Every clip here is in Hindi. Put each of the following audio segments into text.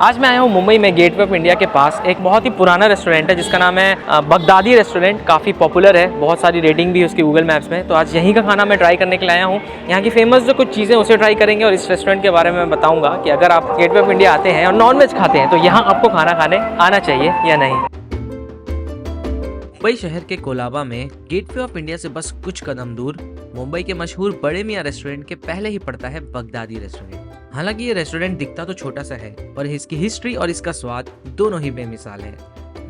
आज मैं आया हूँ मुंबई में गेटवे ऑफ इंडिया के पास एक बहुत ही पुराना रेस्टोरेंट है जिसका नाम है बगदादी रेस्टोरेंट। काफ़ी पॉपुलर है, बहुत सारी रेटिंग भी है उसकी गूगल मैप्स में। तो आज यहीं का खाना मैं ट्राई करने के लिए आया हूँ। यहाँ की फेमस जो कुछ चीज़ें उसे ट्राई करेंगे और इस रेस्टोरेंट के बारे में मैं बताऊँगा कि अगर आप गेटवे ऑफ इंडिया आते हैं और नॉनवेज खाते हैं तो यहाँ आपको खाना खाने आना चाहिए या नहीं। मुंबई शहर के कोलाबा में गेटवे ऑफ इंडिया से बस कुछ कदम दूर मुंबई के मशहूर बड़े मियाँ रेस्टोरेंट के पहले ही पड़ता है बगदादी रेस्टोरेंट। हालांकि ये रेस्टोरेंट दिखता तो छोटा सा है पर इसकी हिस्ट्री और इसका स्वाद दोनों ही बेमिसाल है।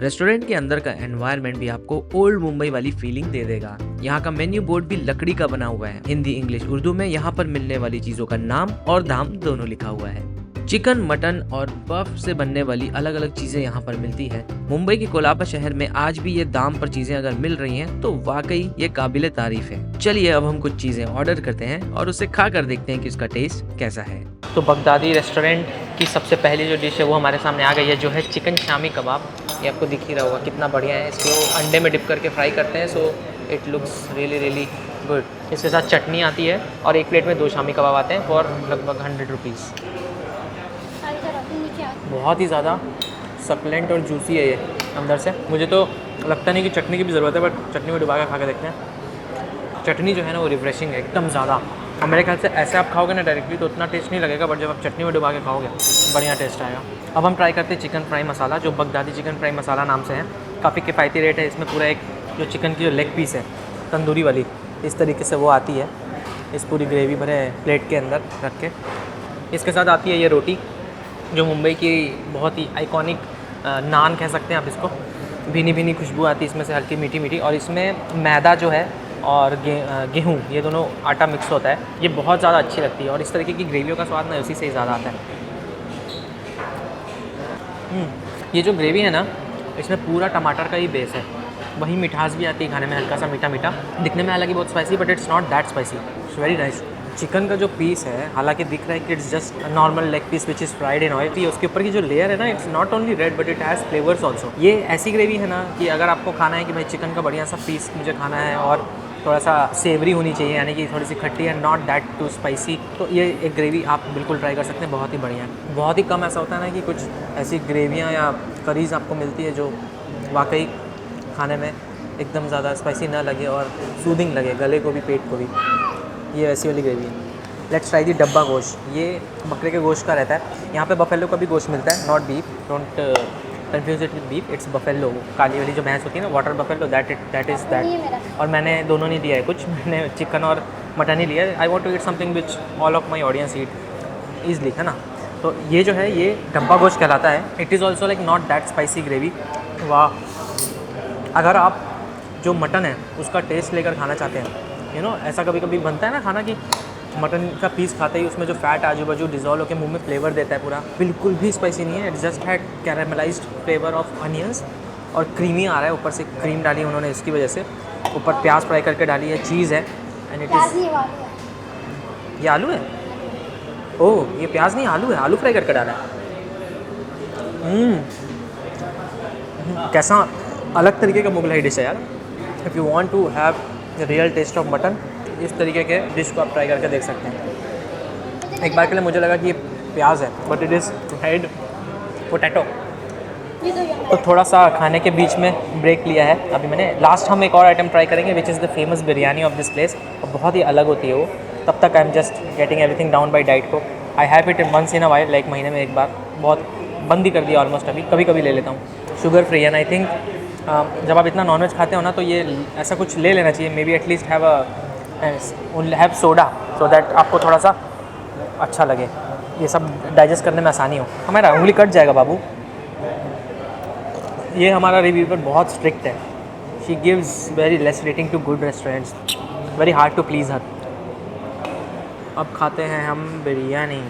रेस्टोरेंट के अंदर का एनवायरनमेंट भी आपको ओल्ड मुंबई वाली फीलिंग दे देगा। यहाँ का मेन्यू बोर्ड भी लकड़ी का बना हुआ है। हिंदी, इंग्लिश, उर्दू में यहाँ पर मिलने वाली चीजों का नाम और दाम दोनों लिखा हुआ है। चिकन, मटन और बफ से बनने वाली अलग अलग चीजें यहाँ पर मिलती है। मुंबई के कोलाबा शहर में आज भी ये दाम पर चीजें अगर मिल रही हैं तो वाकई ये काबिले तारीफ है। चलिए अब हम कुछ चीजें ऑर्डर करते हैं और उसे खा कर देखते हैं कि उसका टेस्ट कैसा है। तो बगदादी रेस्टोरेंट की सबसे पहली जो डिश है वो हमारे सामने आ गई है, जो है चिकन शामी कबाब। ये आपको दिख ही रहा होगा कितना बढ़िया है। इसको अंडे में डिप करके फ्राई करते हैं, so it looks really good. इसके साथ चटनी आती है और एक प्लेट में 2 शामी कबाब आते हैं फॉर लगभग 100 रुपीज़। बहुत ही ज़्यादा सक्लेंट और जूसी है ये अंदर से। मुझे तो लगता नहीं कि चटनी की भी ज़रूरत है, बट चटनी में डुबा के खा के देखते हैं। चटनी जो है ना वो रिफ्रेशिंग है एकदम ज़्यादा। और मेरे ख्याल से ऐसे आप खाओगे ना डायरेक्टली तो उतना टेस्ट नहीं लगेगा, बट जब आप चटनी में डुबा के खाओगे बढ़िया टेस्ट आएगा। अब हम ट्राई करते हैं चिकन फ्राई मसाला, जो बगदादी चिकन फ्राई मसाला नाम से है। काफ़ी किफ़ायती रेट है। इसमें पूरा एक जो चिकन की जो लेग पीस है तंदूरी वाली, इस तरीके से वो आती है इस पूरी ग्रेवी भरे प्लेट के अंदर रख के। इसके साथ आती है ये रोटी, जो मुंबई की बहुत ही आइकॉनिक नान कह सकते हैं आप इसको। भीनी भीनी खुशबू आती है इसमें से, हल्की मीठी मीठी। और इसमें मैदा जो है और गेहूँ, ये दोनों आटा मिक्स होता है। ये बहुत ज़्यादा अच्छी लगती है और इस तरीके की ग्रेवियों का स्वाद ना उसी से ही ज़्यादा आता है। ये जो ग्रेवी है ना, इसमें पूरा टमाटर का ही बेस है, वही मिठास भी आती है खाने में, हल्का सा मीठा मीठा। दिखने में हालांकि बहुत spicy, but it's not that spicy, it's very nice. Chicken का जो पीस है हालांकि दिख रहा है कि it's just normal leg piece which is fried in oil. उसके ऊपर की जो लेयर है ना, it's not only red but it has flavours also. ये ऐसी ग्रेवी है ना कि अगर आपको खाना है कि भाई चिकन का बढ़िया सा पीस मुझे खाना है और थोड़ा सा सेवरी होनी चाहिए, यानी कि थोड़ी सी खट्टी and not that too spicy, तो ये एक ग्रेवी आप बिल्कुल ट्राई कर सकते हैं। बहुत ही बढ़िया है। बहुत ही कम ऐसा होता है ना कि कुछ ऐसी ग्रेवियाँ या करीज़ आपको मिलती है जो वाकई खाने में एकदम ज़्यादा स्पाइसी ना लगे और सूदिंग लगे गले को भी पेट को भी। ये वैसी वाली ग्रेवी है। लेट्स ट्राई दी डब्बा गोश्त। ये बकरे के गोश्त का रहता है। यहाँ पे बफेलो का भी गोश्त मिलता है, not beef, don't confuse it with beef, it's buffalo. काली वाली जो भैंस होती है ना, water buffalo, that is that. और मैंने दोनों नहीं लिया है, कुछ मैंने चिकन और मटन ही लिया है। I want to eat something which all of my audience eat easily, है ना। तो ये जो है ये डब्बा गोश्त कहलाता है। It is also like not that spicy gravy. वाह। अगर आप जो मटन है उसका टेस्ट लेकर खाना चाहते हैं, यू नो, ऐसा कभी कभी बनता है ना खाना कि मटन का पीस खाते ही उसमें जो फैट आजू बाजू डिजॉल्व होकर मुंह में फ्लेवर देता है पूरा, बिल्कुल भी स्पाइसी नहीं है। It's just had caramelised flavour of onions और क्रीमी आ रहा है। ऊपर से क्रीम डाली उन्होंने, इसकी वजह से ऊपर प्याज फ्राई करके डाली है, चीज़ है, एंड इट इज़। ये आलू है? ओह, ये प्याज नहीं आलू है, आलू फ्राई करके डाला है। कैसा अलग तरीके का मुगलाई डिश है यार। If you want to have the real taste of mutton, इस तरीके के डिश को आप ट्राई करके देख सकते हैं। एक बार के लिए मुझे लगा कि ये प्याज है, but it is fried potato. तो थोड़ा सा खाने के बीच में ब्रेक लिया है अभी मैंने। लास्ट हम एक और आइटम ट्राई करेंगे which is the famous biryani of this place, और बहुत ही अलग होती है वो। तब तक I am just getting everything down by diet को। I have it once in a while, like महीने में एक बार। बहुत बंद ही कर दिया ऑलमोस्ट, अभी कभी कभी ले लेता हूँ। Sugar free, and I think जब आप इतना नॉनवेज खाते हो ना तो ये ऐसा कुछ ले लेना चाहिए। May be at least have soda, so that आपको थोड़ा सा अच्छा लगे, ये सब डाइजेस्ट करने में आसानी हो। हमारा उंगली कट जाएगा बाबू। ये हमारा रिव्यूअर बहुत स्ट्रिक्ट है। She gives very less rating to good restaurants, very hard to please her. अब खाते हैं हम बिरयानी।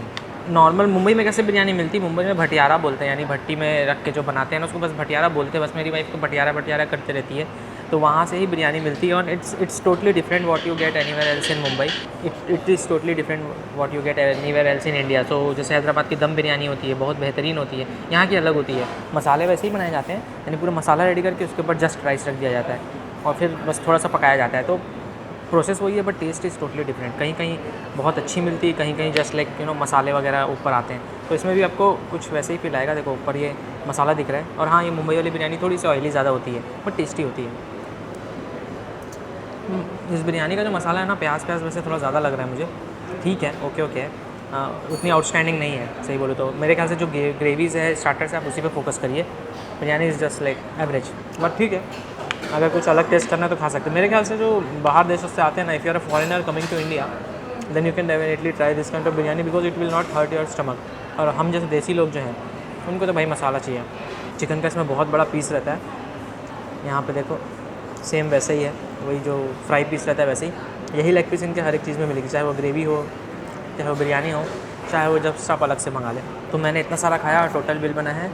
नॉर्मल मुंबई में कैसे बिरयानी मिलती है, मुंबई में भटियारा बोलते हैं, यानी भट्टी में रख के जो बनाते हैं ना उसको बस भटियारा बोलते हैं। बस मेरी वाइफ तो भटियारा करते रहती है, तो वहाँ से ही बिरयानी मिलती है। और it's totally different what you get anywhere else in Mumbai. It is totally different what you get anywhere else in India. तो जैसे हैदराबाद की दम बिरयानी होती है, बहुत बेहतरीन होती है, यहाँ की अलग होती है। मसाले वैसे ही बनाए जाते हैं, यानी पूरा मसाला रेडी करके उसके ऊपर जस्ट राइस रख दिया जाता है और फिर बस थोड़ा सा पकाया जाता है। तो प्रोसेस वही है but taste is totally different. कहीं कहीं बहुत अच्छी मिलती है, कहीं कहीं जस्ट लाइक मसाले वगैरह ऊपर आते हैं। तो इसमें भी आपको कुछ वैसे ही फील आएगा। देखो ऊपर ये मसाला दिख रहा है, और हाँ ये मुंबई वाली बिरयानी थोड़ी सी ऑयली ज़्यादा होती है बट टेस्टी होती है। इस बिरयानी का जो मसाला है ना, प्याज वैसे थोड़ा ज़्यादा लग रहा है मुझे। ठीक है, ओके है। उतनी आउटस्टैंडिंग नहीं है सही बोलो तो। मेरे ख्याल से जो ग्रेवीज़ है स्टार्टर से आप उसी पे फोकस करिए। Biryani is just like average, but ठीक है, अगर कुछ अलग टेस्ट करना है तो खा सकते हैं। मेरे ख्याल से जो बाहर देशों से आते हैं ना, if you are a foreigner coming to India, then you can definitely try this kind of biryani because it will not hurt your stomach. और हम जैसे देसी लोग जो हैं उनको तो भाई मसाला चाहिए। चिकन का इसमें बहुत बड़ा पीस रहता है, यहाँ पे देखो सेम वैसे ही है, वही जो फ्राई पीस रहता है वैसे ही। यही लेग पीस इनके हर एक चीज़ में मिलेगी, चाहे वो ग्रेवी हो, चाहे वो बिरयानी हो, चाहे वो जब आप अलग से मंगा लें। तो मैंने इतना सारा खाया और टोटल बिल बना है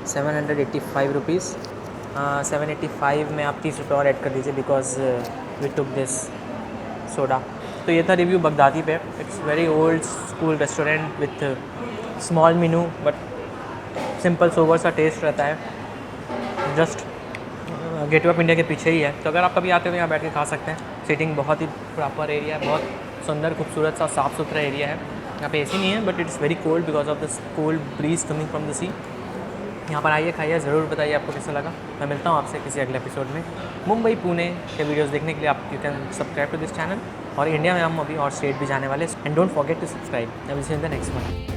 785 रुपीज़। 785 में आप 30 रुपये और ऐड कर दीजिए because we took this soda. तो ये था रिव्यू बगदादी पे। It's very old school restaurant with small menu but simple sober सा टेस्ट रहता है। जस्ट गेटवे ऑफ इंडिया के पीछे ही है, तो अगर आप कभी आते हो तो यहाँ बैठ के खा सकते हैं। सीटिंग बहुत ही प्रॉपर एरिया है, बहुत सुंदर खूबसूरत सा साफ़ सुथरा एरिया है। यहाँ पे एसी नहीं है but it's very cold because of this cold breeze coming from the sea. यहाँ पर आइए, खाइए, ज़रूर बताइए आपको कैसा लगा। मैं मिलता हूँ आपसे किसी अगले एपिसोड में। मुंबई पुणे के वीडियोस देखने के लिए आप you can subscribe to this channel. और इंडिया में हम अभी और स्टेट भी जाने वाले, and don't forget to subscribe. I will see you in the next one.